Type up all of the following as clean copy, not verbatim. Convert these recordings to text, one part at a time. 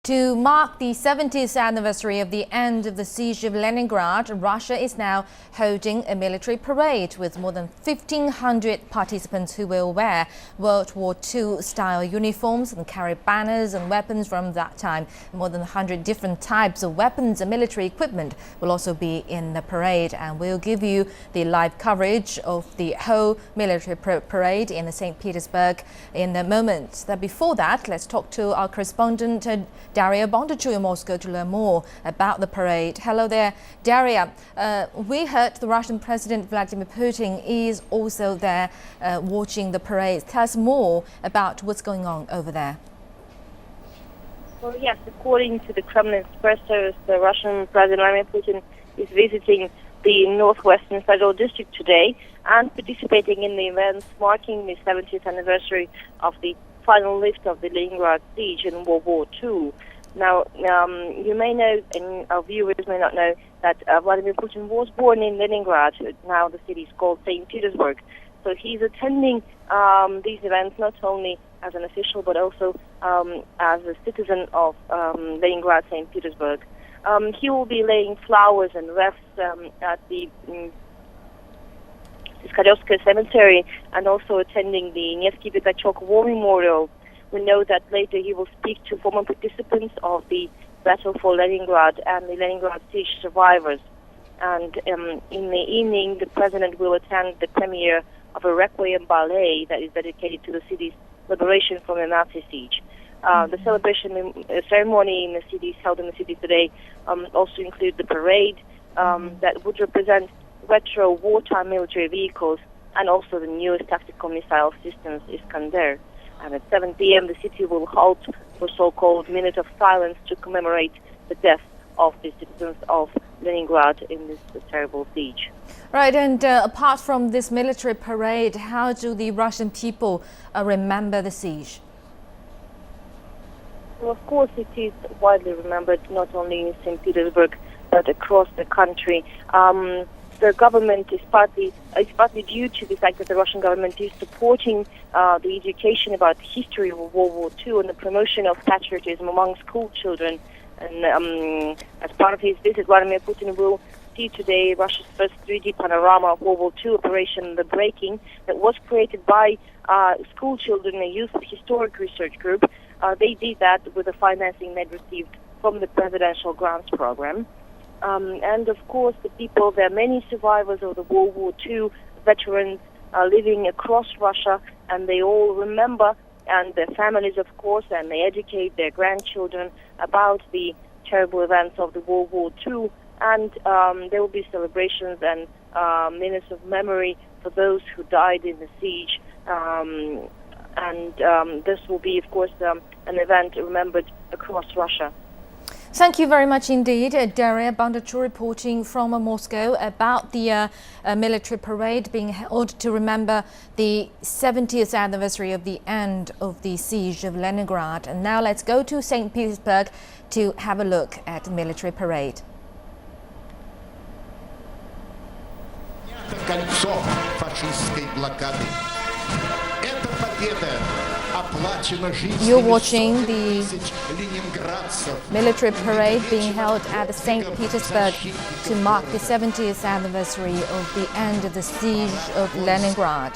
To mark the 70th anniversary of the end of the siege of Leningrad, Russia is now holding a military parade with more than 1,500 participants who will wear World War II-style uniforms and carry banners and weapons from that time. More than 100 different types of weapons and military equipment will also be in the parade, and we'll give you the live coverage of the whole military parade in St. Petersburg in a moment. Before that, let's talk to our correspondent Daria Bondachu in Moscow to learn more about the parade. Hello there, Daria. We heard the Russian President Vladimir Putin is also there watching the parade. Tell us more about what's going on over there. Well, yes, according to the Kremlin press service, the Russian President Vladimir Putin is visiting the northwestern federal district today and participating in the events marking the 70th anniversary of the final lift of the Leningrad siege in World War II. Now, you may know, and our viewers may not know, that Vladimir Putin was born in Leningrad. Now the city is called St. Petersburg. So he's attending these events not only as an official but also as a citizen of Leningrad, St. Petersburg. He will be laying flowers and wreaths at the Iskarovskaya cemetery and also attending the Nevsky Petachok War Memorial. We know that later he will speak to former participants of the battle for Leningrad and the Leningrad siege survivors. And in the evening, the president will attend the premiere of a requiem ballet that is dedicated to the city's liberation from the Nazi siege. The celebration ceremony in the city held in the city today also include the parade that would represent retro wartime military vehicles and also the newest tactical missile systems Iskander. And at 7 p.m. the city will halt for so-called minute of silence to commemorate the death of the citizens of Leningrad in this terrible siege. Right, and apart from this military parade, how do the Russian people remember the siege? Well, of course, it is widely remembered not only in St. Petersburg but across the country. The government is partly due to the fact that the Russian government is supporting the education about the history of World War II and the promotion of patriotism among school children. And as part of his visit, Vladimir Putin will see today Russia's first 3D panorama of World War II operation, The Breaking, that was created by school children, a youth historic research group. They did that with the financing they'd received from the presidential grants program. And of course, the people, there are many survivors of the World War II, veterans living across Russia, and they all remember, and their families, of course, and they educate their grandchildren about the terrible events of the World War II. And there will be celebrations and minutes of memory for those who died in the siege. And this will be, of course, an event remembered across Russia. Thank you very much indeed, Daria Bondachu reporting from Moscow about the military parade being held to remember the 70th anniversary of the end of the siege of Leningrad. And now let's go to St. Petersburg to have a look at the military parade. You're watching the military parade being held at St. Petersburg to mark the 70th anniversary of the end of the siege of Leningrad.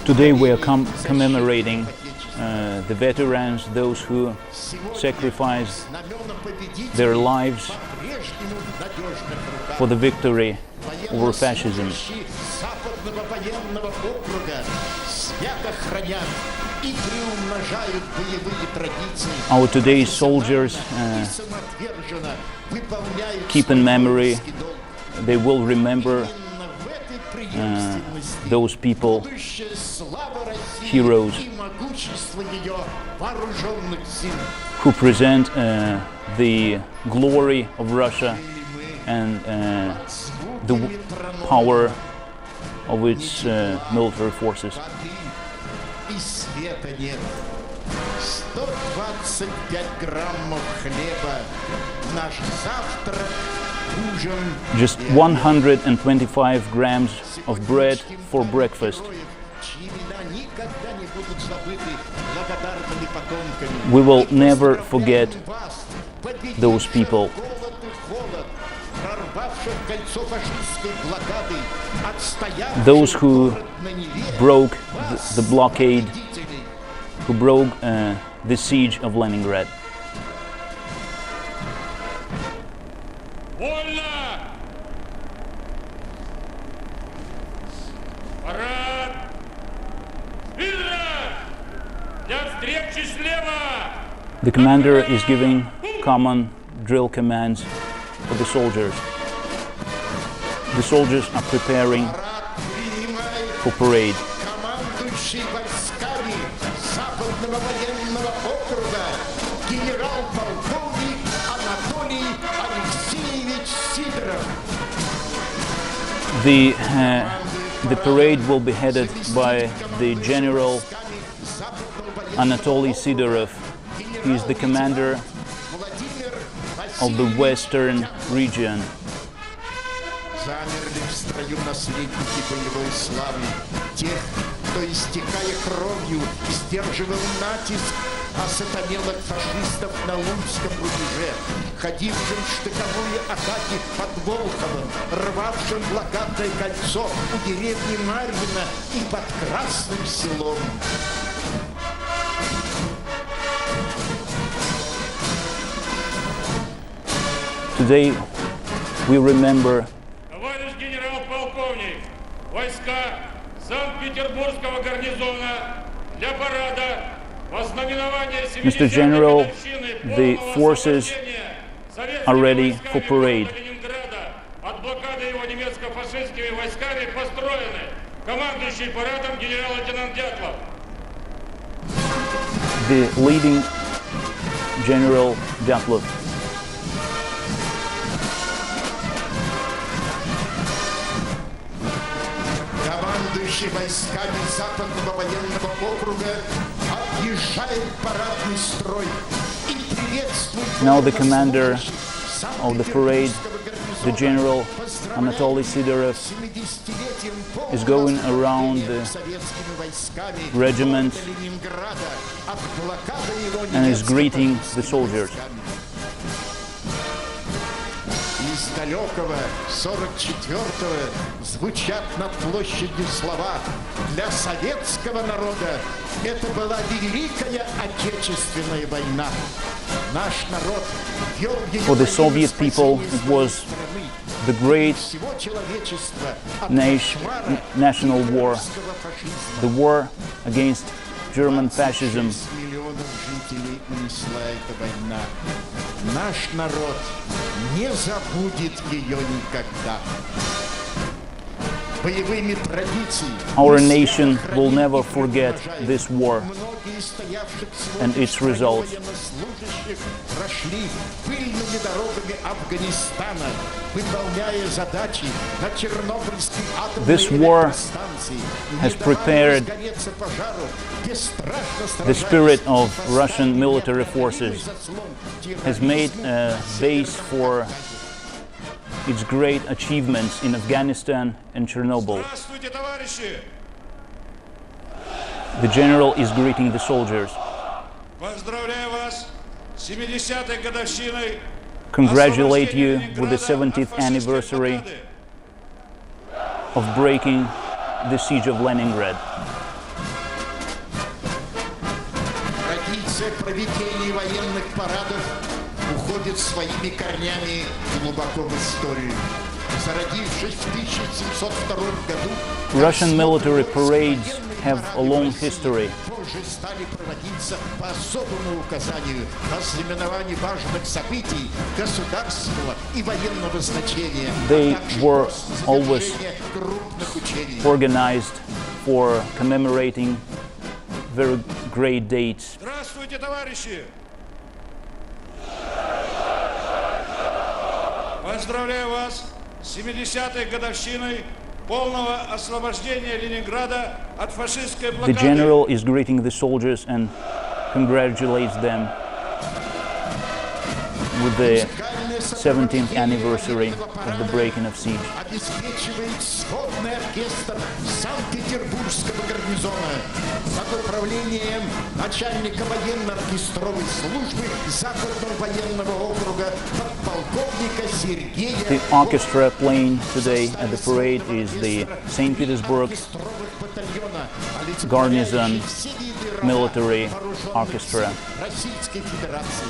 Today we are commemorating the veterans, those who sacrificed their lives for the victory over fascism. Our today's soldiers keep in memory, they will remember those people, heroes, who present the glory of Russia and the power of its military forces. 125 граммов хлеба Just 125 grams of bread for breakfast. We will never forget those people. Those who broke the blockade, who broke the siege of Leningrad. The commander is giving common drill commands for the soldiers. The soldiers are preparing for parade. The parade will be headed by the General Anatoly Sidorov. He is the commander of the Western region. Замерли в строю наследники боевой славы, тех, кто, истекая кровью, сдерживал натиск осатанелых фашистов на Лунском рубеже, ходившим в штыковые атаки под Волховым, рвавшим блокадное кольцо у деревни Марьино и под Красным Селом. Today we remember Товарищ генерал-полковник, войска Санкт-Петербургского гарнизона для парада вознаменования 70-й Mr. General, годовщины the полного forces освобождения are советскими ready войсками for parade. города Ленинграда. От блокады его немецко-фашистскими войсками построены. Командующий парадом генерал-лейтенант Дятлов. the leading General Dyatlov. Командующий войсками Западного военного округа объезжает парадный строй и приветствует. Now the commander of the parade, the General Anatoly Sidorov, is going around the regiment and is greeting the soldiers. Из далекого 44-го звучат над площадью слова: для советского народа это была Великая Отечественная война. Наш народ вел ее. For the Soviet people, it was the great national war, the war against German fascism. Миллионов жителей унесла эта война. Наш народ не забудет ее никогда. Боевыми традициями Our nation will never forget this war and its results. прошли пыльными дорогами Афганистана, выполняя задачи на Чернобыльской атомной This war электростанции. has prepared the spirit of Russian military forces, has made a base for its great achievements in Afghanistan and Chernobyl. Здравствуйте, товарищи! The general is greeting the soldiers. Поздравляю вас с 70-й годовщиной. Congratulate you with the 70th anniversary of breaking the siege of Leningrad. Традиция проведения военных парадов уходит своими корнями глубоко в историю. Зародившись в 1702 году, Russian military parades have a long history. позже стали проводиться по особому указанию о знаменовании важных событий государственного и военного значения. They а также were после always завершения крупных учений. Organized for commemorating very great dates. Здравствуйте, товарищи! Поздравляю вас с 70-й годовщиной полного освобождения Ленинграда от фашистской The блокады. general is greeting the soldiers and congratulates them with the 17th anniversary of the breaking of siege. Обеспечивает сводный оркестр Санкт-Петербургского гарнизона под управлением начальника военно-оркестровой службы Западного военного округа подполковника Сергея. The orchestra playing today at the parade is the St. Petersburg Garnison Military Orchestra. Российской Федерации.